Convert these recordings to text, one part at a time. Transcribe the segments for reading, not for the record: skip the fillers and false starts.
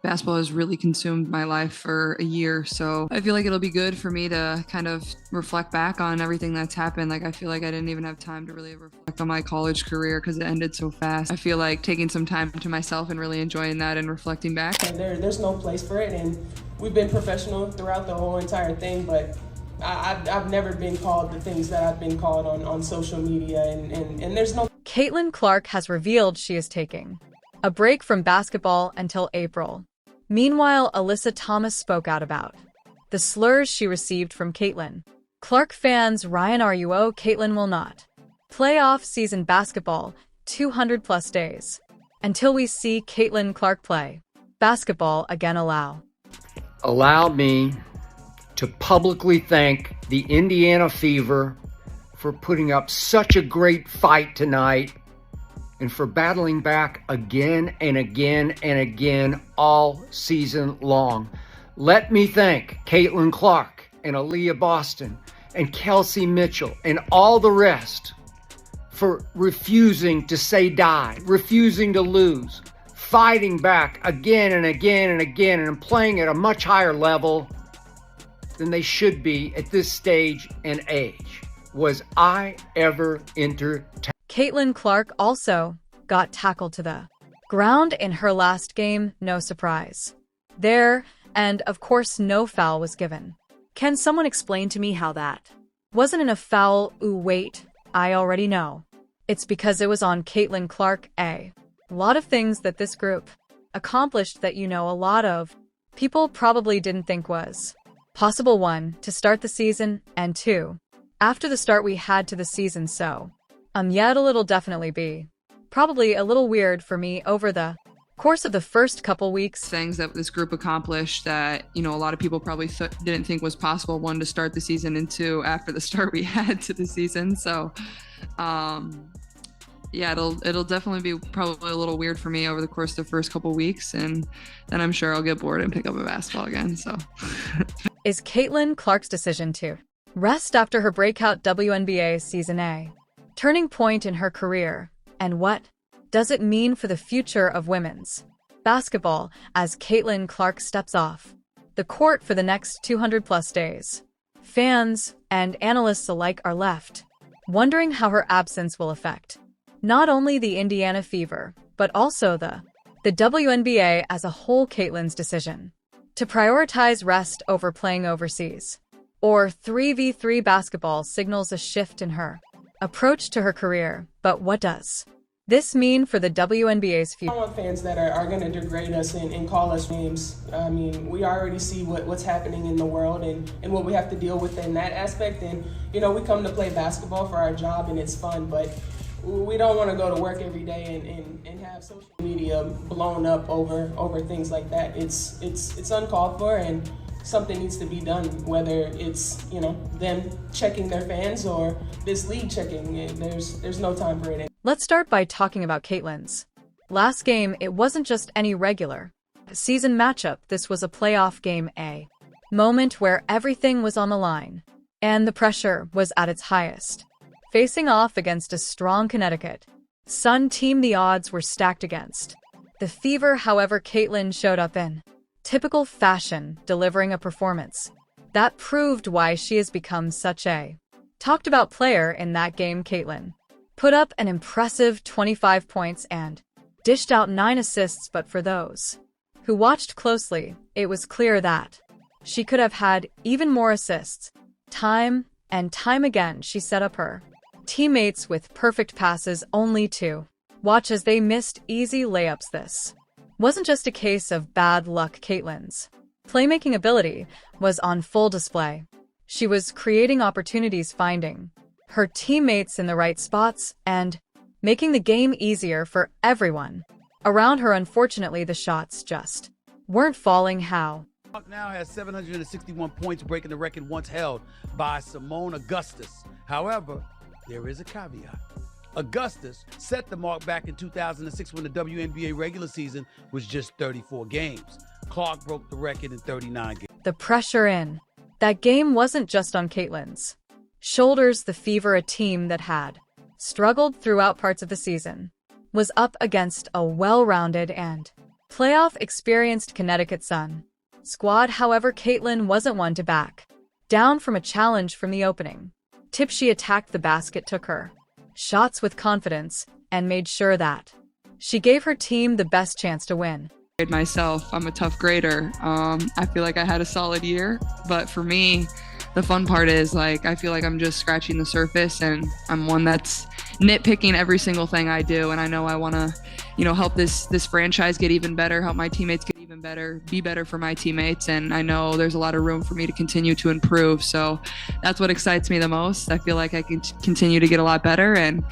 basketball has really consumed my life for a year. So I feel like it'll be good for me to kind of reflect back on everything that's happened. Like, I feel like I didn't even have time to really reflect on my college career because it ended so fast. I feel like taking some time to myself and really enjoying that and reflecting back. There's no place for it, and we've been professional throughout the whole entire thing, but I've never been called the things that I've been called on social media, and there's no... Caitlin Clark has revealed she is taking a break from basketball until April. Meanwhile, Alyssa Thomas spoke out about the slurs she received from Caitlin. Clark fans Ryan RUO Caitlin will not play off-season basketball 200-plus days until we see Caitlin Clark play basketball again. Allow me to publicly thank the Indiana Fever for putting up such a great fight tonight and for battling back again and again and again all season long. Let me thank Caitlin Clark and Aaliyah Boston and Kelsey Mitchell and all the rest for refusing to say die, refusing to lose, fighting back again and again and again, and playing at a much higher level than they should be at this stage and age. Was I ever entertained? Caitlin Clark also got tackled to the ground in her last game, no surprise there, and of course no foul was given. Can someone explain to me how that wasn't a foul? Ooh, wait, I already know. It's because it was on Caitlin Clark. A lot of things that this group accomplished that a lot of people probably didn't think was possible. 1, to start the season, and 2, after the start we had to the season. So yeah, it'll definitely be probably a little weird for me over the course of the first couple weeks. Things that this group accomplished that, a lot of people probably didn't think was possible. 1, to start the season, and 2, after the start we had to the season. So, yeah, it'll definitely be probably a little weird for me over the course of the first couple weeks, and then I'm sure I'll get bored and pick up a basketball again. So, is Caitlin Clark's decision to rest after her breakout WNBA season a turning point in her career? And what does it mean for the future of women's basketball as Caitlin Clark steps off the court for the next 200-plus days? Fans and analysts alike are left wondering how her absence will affect not only the Indiana Fever, but also the WNBA as a whole. Caitlin's decision to prioritize rest over playing overseas or 3v3 basketball signals a shift in her approach to her career. But what does this mean for the WNBA's future? I don't want fans that are going to degrade us and call us names. I mean, we already see what's happening in the world and what we have to deal with in that aspect. And, we come to play basketball for our job and it's fun, but we don't want to go to work every day and have social media blown up over things like that. It's uncalled for, and something needs to be done, whether it's, them checking their fans or this league checking. There's no time for it. Let's start by talking about Caitlin's last game. It wasn't just any regular season matchup. This was a playoff game, a moment where everything was on the line and the pressure was at its highest. Facing off against a strong Connecticut Sun team, the odds were stacked against the Fever. However, Caitlin showed up in typical fashion, delivering a performance that proved why she has become such a talked about player in that game. Caitlin put up an impressive 25 points and dished out 9 assists, but for those who watched closely, it was clear that she could have had even more assists. Time and time again, she set up her teammates with perfect passes, only to watch as they missed easy layups. This wasn't just a case of bad luck. Caitlin's playmaking ability was on full display. She was creating opportunities, finding her teammates in the right spots, and making the game easier for everyone around her. Unfortunately, the shots just weren't falling. How? Now has 761 points, breaking the record once held by Simone Augustus. However, there is a caveat. Augustus set the mark back in 2006 when the WNBA regular season was just 34 games. Clark broke the record in 39 games. The pressure in that game wasn't just on Caitlin's shoulders. The Fever, a team that had struggled throughout parts of the season, was up against a well-rounded and Playoff experienced Connecticut Sun squad. However, Caitlin wasn't one to back down from a challenge from the opening tip. She attacked the basket, took her shots with confidence, and made sure that she gave her team the best chance to win. Myself, I'm a tough grader. I feel like I had a solid year, but for me, the fun part is like I feel like I'm just scratching the surface, and I'm one that's nitpicking every single thing I do. And I know I want to, help this franchise get even better, help my teammates get even better, be better for my teammates. And I know there's a lot of room for me to continue to improve. So that's what excites me the most. I feel like I can continue to get a lot better, and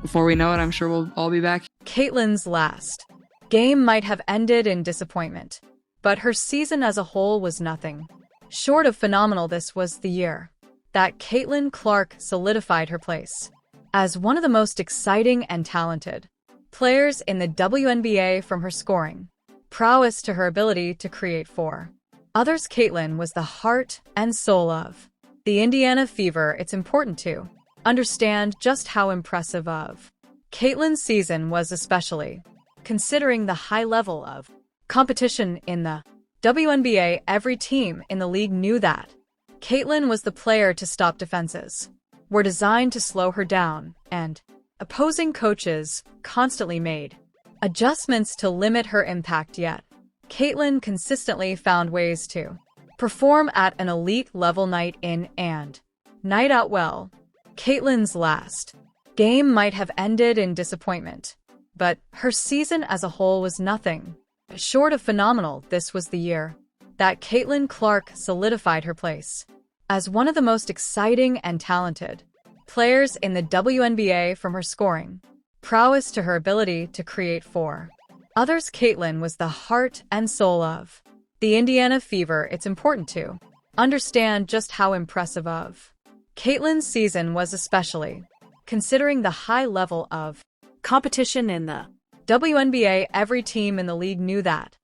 before we know it, I'm sure we'll all be back. Caitlin's last game might have ended in disappointment, but her season as a whole was nothing short of phenomenal. This was the year that Caitlin Clark solidified her place as one of the most exciting and talented players in the WNBA, from her scoring prowess to her ability to create for others. Caitlin was the heart and soul of the Indiana Fever. It's important to understand just how impressive of Caitlin's season was, especially considering the high level of competition in the WNBA. Every team in the league knew that Caitlin was the player to stop. Defenses were designed to slow her down, and opposing coaches constantly made adjustments to limit her impact. Yet, Caitlin consistently found ways to perform at an elite level night in and night out. Well, Caitlin's last game might have ended in disappointment, but her season as a whole was nothing short of phenomenal. This was the year that Caitlin Clark solidified her place as one of the most exciting and talented players in the WNBA, from her scoring prowess to her ability to create for others. Caitlin was the heart and soul of the Indiana Fever. It's important to understand just how impressive of Caitlin's season was, especially considering the high level of competition in the WNBA. Every team in the league knew that.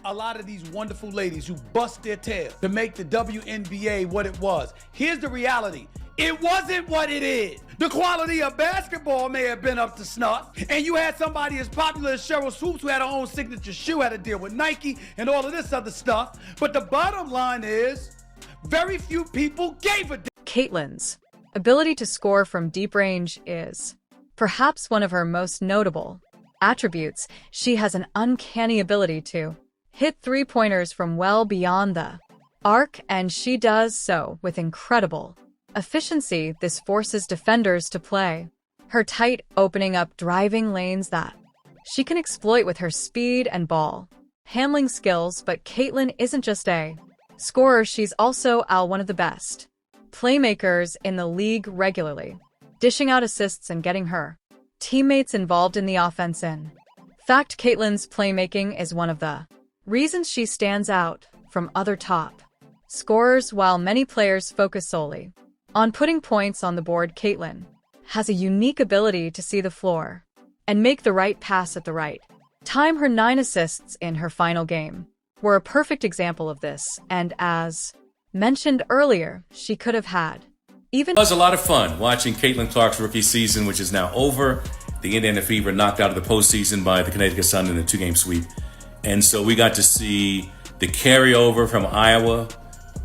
A lot of these wonderful ladies who bust their tail to make the WNBA what it was. Here's the reality. It wasn't what it is. The quality of basketball may have been up to snuff, and you had somebody as popular as Cheryl Swoops, who had her own signature shoe, had to deal with Nike and all of this other stuff. But the bottom line is, very few people gave a damn. Caitlin's ability to score from deep range is perhaps one of her most notable attributes. She has an uncanny ability to hit three-pointers from well beyond the arc, and she does so with incredible efficiency. This forces defenders to play her tight, opening up driving lanes that she can exploit with her speed and ball handling skills. But Caitlin isn't just a scorer, she's also one of the best playmakers in the league, regularly dishing out assists and getting her teammates involved in the offense. In fact, Caitlin's playmaking is one of the reasons she stands out from other top scorers. While many players focus solely on putting points on the board, Caitlin has a unique ability to see the floor and make the right pass at the right time. Her 9 assists in her final game were a perfect example of this, and as mentioned earlier, she could have had even. It was a lot of fun watching Caitlin Clark's rookie season, which is now over. The Indiana Fever knocked out of the postseason by the Connecticut Sun in a 2-game sweep. And so we got to see the carryover from Iowa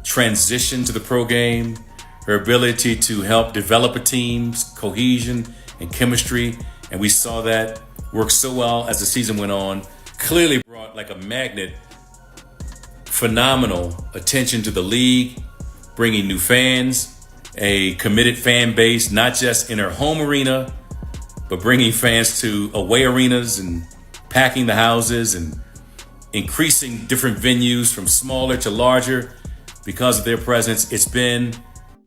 transition to the pro game, her ability to help develop a team's cohesion and chemistry. And we saw that work so well as the season went on. Clearly brought like a magnet phenomenal attention to the league, bringing new fans, a committed fan base, not just in her home arena, but bringing fans to away arenas and packing the houses and increasing different venues from smaller to larger because of their presence. It's been...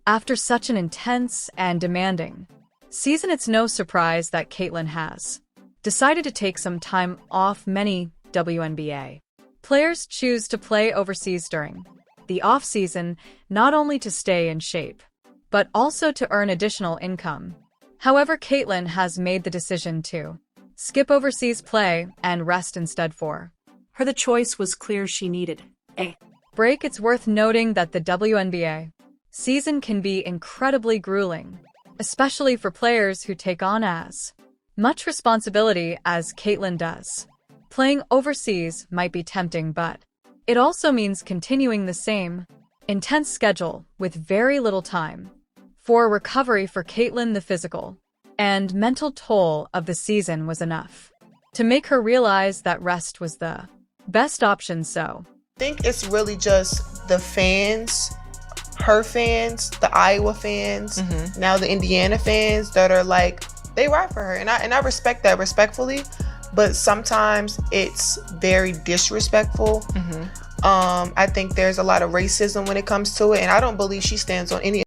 After such an intense and demanding season, it's no surprise that Caitlin has decided to take some time off. Many WNBA players choose to play overseas during the off-season, not only to stay in shape, but also to earn additional income. However, Caitlin has made the decision to skip overseas play and rest instead. For her, the choice was clear. She needed a break. It's worth noting that the WNBA season can be incredibly grueling, especially for players who take on as much responsibility as Caitlin does. Playing overseas might be tempting, but it also means continuing the same intense schedule with very little time for recovery. For Caitlin, the physical and mental toll of the season was enough to make her realize that rest was the best option. So I think it's really just the fans, her fans, the Iowa fans, now the Indiana fans that are like, they ride for her. And I respect that respectfully, but sometimes it's very disrespectful. I think there's a lot of racism when it comes to it, and I don't believe she stands on any